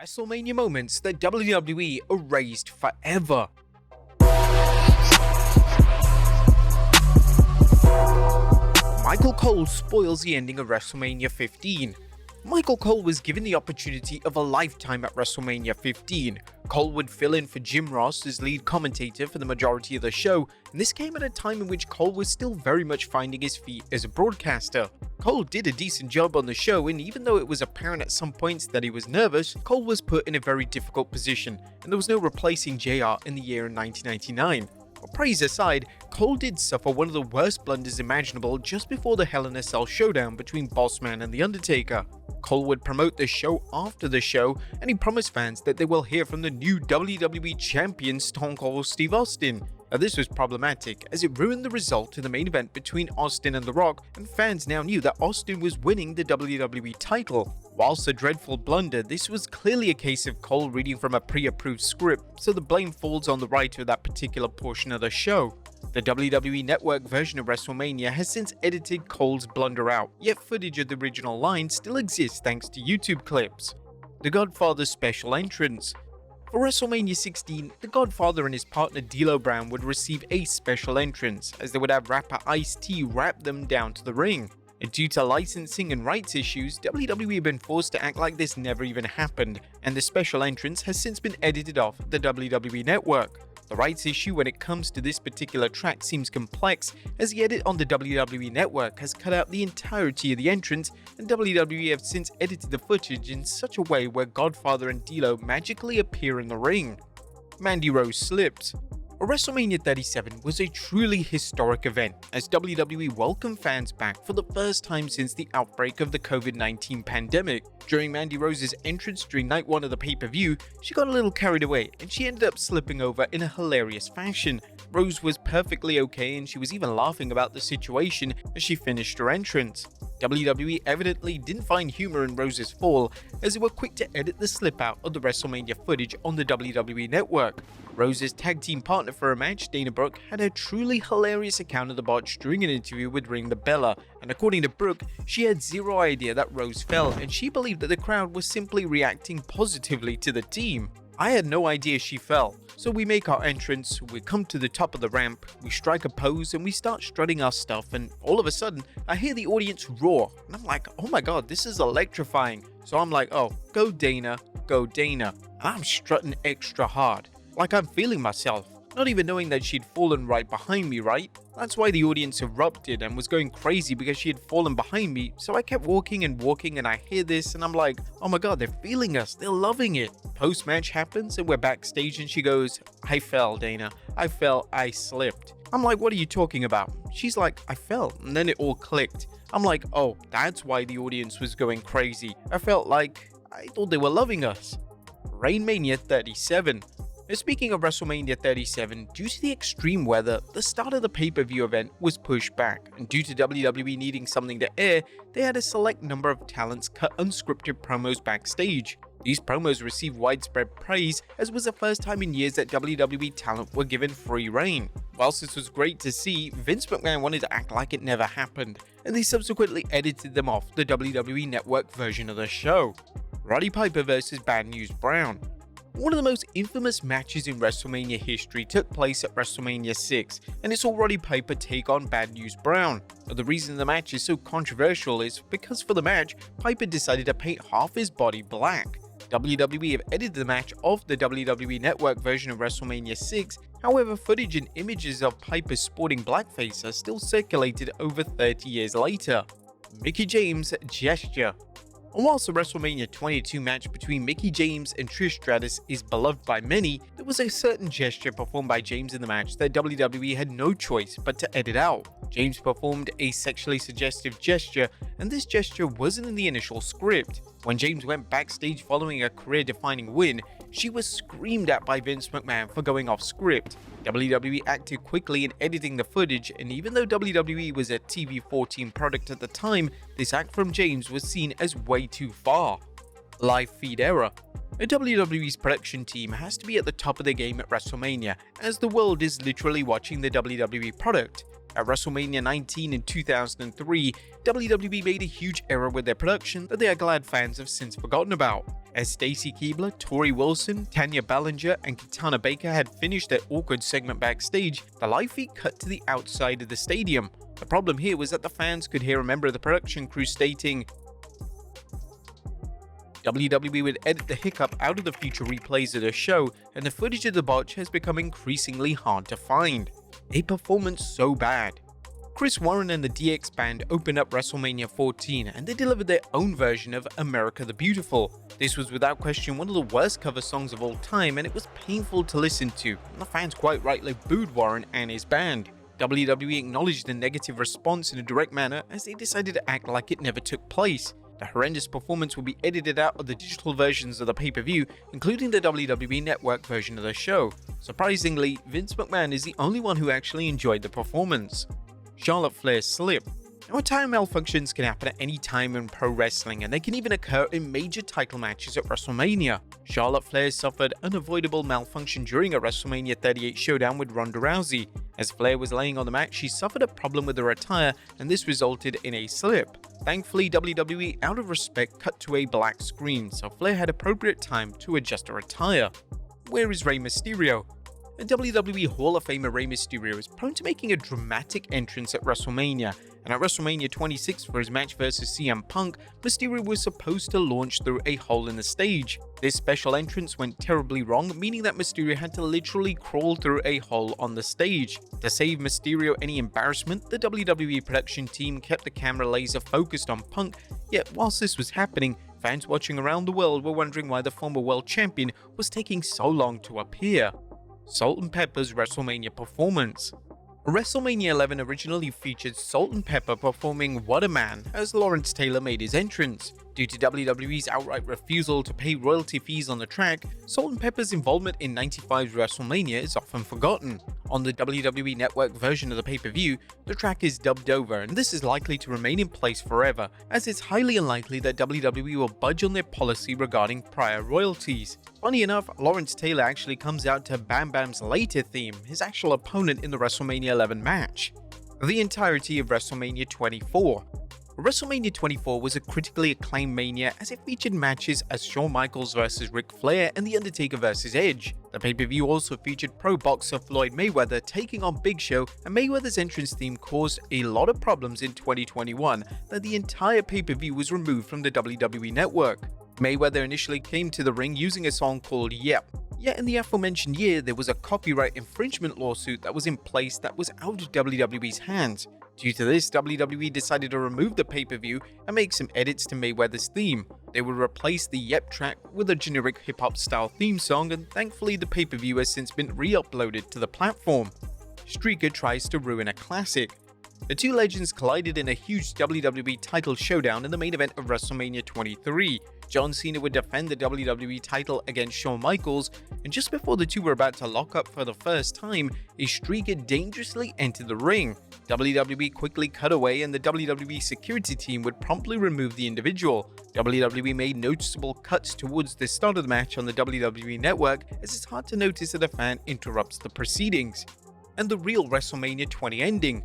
WrestleMania moments that WWE erased forever. Michael Cole spoils the ending of WrestleMania 15. Michael Cole was given the opportunity of a lifetime at WrestleMania 15. Cole would fill in for Jim Ross as lead commentator for the majority of the show, and this came at a time in which Cole was still very much finding his feet as a broadcaster. Cole did a decent job on the show, and even though it was apparent at some points that he was nervous, Cole was put in a very difficult position, and there was no replacing JR in the year 1999. But praise aside, Cole did suffer one of the worst blunders imaginable just before the Hell in a Cell showdown between Bossman and The Undertaker. Cole would promote the show after the show, and he promised fans that they will hear from the new WWE Champion Stone Cold Steve Austin. Now, this was problematic as it ruined the result in the main event between Austin and The Rock, and fans now knew that Austin was winning the WWE title. Whilst a dreadful blunder, this was clearly a case of Cole reading from a pre-approved script, so the blame falls on the writer of that particular portion of the show. The WWE Network version of WrestleMania has since edited Cole's blunder out, yet footage of the original line still exists thanks to YouTube clips. The Godfathers special entrance. For WrestleMania 16, The Godfather and his partner D'Lo Brown would receive a special entrance, as they would have rapper Ice-T rap them down to the ring. And due to licensing and rights issues, WWE have been forced to act like this never even happened, and the special entrance has since been edited off the WWE Network. The rights issue when it comes to this particular track seems complex, as the edit on the WWE Network has cut out the entirety of the entrance, and WWE have since edited the footage in such a way where Godfather and D'Lo magically appear in the ring. Mandy Rose slipped. WrestleMania 37 was a truly historic event, as WWE welcomed fans back for the first time since the outbreak of the COVID-19 pandemic. During Mandy Rose's entrance during night one of the pay-per-view, she got a little carried away and she ended up slipping over in a hilarious fashion. Rose was perfectly okay, and she was even laughing about the situation as she finished her entrance. WWE evidently didn't find humor in Rose's fall, as they were quick to edit the slip out of the WrestleMania footage on the WWE Network. Rose's tag team partner for a match, Dana Brooke, had a truly hilarious account of the botch during an interview with Ring the Bella, and according to Brooke, she had zero idea that Rose fell, and she believed that the crowd was simply reacting positively to the team. I had no idea she fell, so we make our entrance, we come to the top of the ramp, we strike a pose, and we start strutting our stuff, and all of a sudden, I hear the audience roar, and I'm like, oh my god, this is electrifying. So I'm like, oh, go Dana, and I'm strutting extra hard, like I'm feeling myself, not even knowing that she'd fallen right behind me, right? That's why the audience erupted and was going crazy, because she had fallen behind me, so I kept walking, and I hear this and I'm like, oh my god, they're feeling us, they're loving it. Post-match happens and we're backstage and she goes, I fell, Dana, I fell, I slipped. I'm like, what are you talking about? She's like, I fell, and then it all clicked. I'm like, oh, that's why the audience was going crazy. I thought they were loving us. Mania 37. Now, speaking of WrestleMania 37, due to the extreme weather, the start of the pay-per-view event was pushed back, and due to WWE needing something to air, they had a select number of talents cut unscripted promos backstage. These promos received widespread praise, as it was the first time in years that WWE talent were given free reign. Whilst this was great to see, Vince McMahon wanted to act like it never happened, and they subsequently edited them off the WWE Network version of the show. Roddy Piper vs. Bad News Brown. One of the most infamous matches in WrestleMania history took place at WrestleMania 6, and it saw Roddy Piper take on Bad News Brown. Now, the reason the match is so controversial is because for the match, Piper decided to paint half his body black. WWE have edited the match off the WWE Network version of WrestleMania 6, however, footage and images of Piper sporting blackface are still circulated over 30 years later. Mickie James gesture. And whilst the WrestleMania 22 match between Mickie James and Trish Stratus is beloved by many, there was a certain gesture performed by James in the match that WWE had no choice but to edit out. James performed a sexually suggestive gesture, and this gesture wasn't in the initial script. When James went backstage following a career-defining win, she was screamed at by Vince McMahon for going off script. WWE acted quickly in editing the footage, and even though WWE was a TV-14 product at the time, this act from James was seen as way too far. Live feed error. WWE's production team has to be at the top of their game at WrestleMania, as the world is literally watching the WWE product. At WrestleMania 19 in 2003, WWE made a huge error with their production that they are glad fans have since forgotten about. As Stacy Keibler, Tori Wilson, Tanya Ballinger, and Katana Baker had finished their awkward segment backstage, the live feed cut to the outside of the stadium. The problem here was that the fans could hear a member of the production crew stating, WWE would edit the hiccup out of the future replays of the show, and the footage of the botch has become increasingly hard to find. A performance so bad. Chris Warren and the DX Band opened up WrestleMania 14 and they delivered their own version of America the Beautiful. This was without question one of the worst cover songs of all time, and it was painful to listen to, and the fans quite rightly booed Warren and his band. WWE acknowledged the negative response in a direct manner as they decided to act like it never took place. The horrendous performance will be edited out of the digital versions of the pay-per-view, including the WWE Network version of the show. Surprisingly, Vince McMahon is the only one who actually enjoyed the performance. Charlotte Flair's slip. Now, attire malfunctions can happen at any time in pro wrestling, and they can even occur in major title matches at WrestleMania. Charlotte Flair suffered unavoidable malfunction during a WrestleMania 38 showdown with Ronda Rousey. As Flair was laying on the mat, she suffered a problem with her attire, and this resulted in a slip. Thankfully, WWE, out of respect, cut to a black screen, so Flair had appropriate time to adjust her attire. Where is Rey Mysterio? WWE Hall of Famer Rey Mysterio is prone to making a dramatic entrance at WrestleMania, and at WrestleMania 26 for his match versus CM Punk, Mysterio was supposed to launch through a hole in the stage. This special entrance went terribly wrong, meaning that Mysterio had to literally crawl through a hole on the stage. To save Mysterio any embarrassment, the WWE production team kept the camera laser focused on Punk, yet whilst this was happening, fans watching around the world were wondering why the former world champion was taking so long to appear. Salt and Pepper's WrestleMania performance. WrestleMania 11 originally featured Salt and Pepper performing What a Man as Lawrence Taylor made his entrance. Due to WWE's outright refusal to pay royalty fees on the track, Salt and Pepper's involvement in 95's WrestleMania is often forgotten. On the WWE Network version of the pay-per-view, the track is dubbed over, and this is likely to remain in place forever, as it's highly unlikely that WWE will budge on their policy regarding prior royalties. Funny enough, Lawrence Taylor actually comes out to Bam Bam's later theme, his actual opponent in the WrestleMania 11 match. The entirety of WrestleMania 24. WrestleMania 24 was a critically acclaimed Mania as it featured matches as Shawn Michaels vs Ric Flair and The Undertaker vs Edge. The pay-per-view also featured pro boxer Floyd Mayweather taking on Big Show, and Mayweather's entrance theme caused a lot of problems in 2021 that the entire pay-per-view was removed from the WWE Network. Mayweather initially came to the ring using a song called Yep. Yet in the aforementioned year, there was a copyright infringement lawsuit that was in place that was out of WWE's hands. Due to this, WWE decided to remove the pay-per-view and make some edits to Mayweather's theme. They would replace the Yep track with a generic hip-hop style theme song, and thankfully the pay-per-view has since been re-uploaded to the platform. Streaker tries to ruin a classic. The two legends collided in a huge WWE title showdown in the main event of WrestleMania 23. John Cena would defend the WWE title against Shawn Michaels, and just before the two were about to lock up for the first time, a streaker dangerously entered the ring. WWE quickly cut away, and the WWE security team would promptly remove the individual. WWE made noticeable cuts towards the start of the match on the WWE Network, as it's hard to notice that a fan interrupts the proceedings. And the real WrestleMania 20 ending.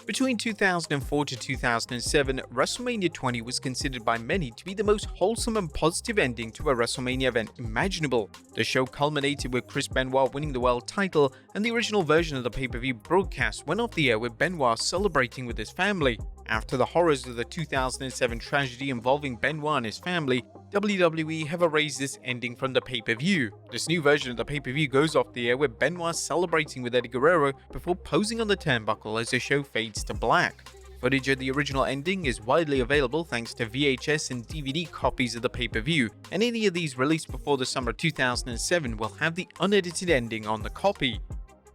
Between 2004 to 2007, WrestleMania 20 was considered by many to be the most wholesome and positive ending to a WrestleMania event imaginable. The show culminated with Chris Benoit winning the world title, and the original version of the pay-per-view broadcast went off the air with Benoit celebrating with his family. After the horrors of the 2007 tragedy involving Benoit and his family, WWE have erased this ending from the pay-per-view. This new version of the pay-per-view goes off the air with Benoit celebrating with Eddie Guerrero before posing on the turnbuckle as the show fades to black. Footage of the original ending is widely available thanks to VHS and DVD copies of the pay-per-view, and any of these released before the summer 2007 will have the unedited ending on the copy.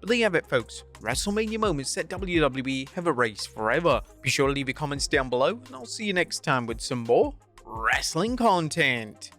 But there you have it, folks. WrestleMania moments that WWE have erased forever. Be sure to leave your comments down below, and I'll see you next time with some more wrestling content.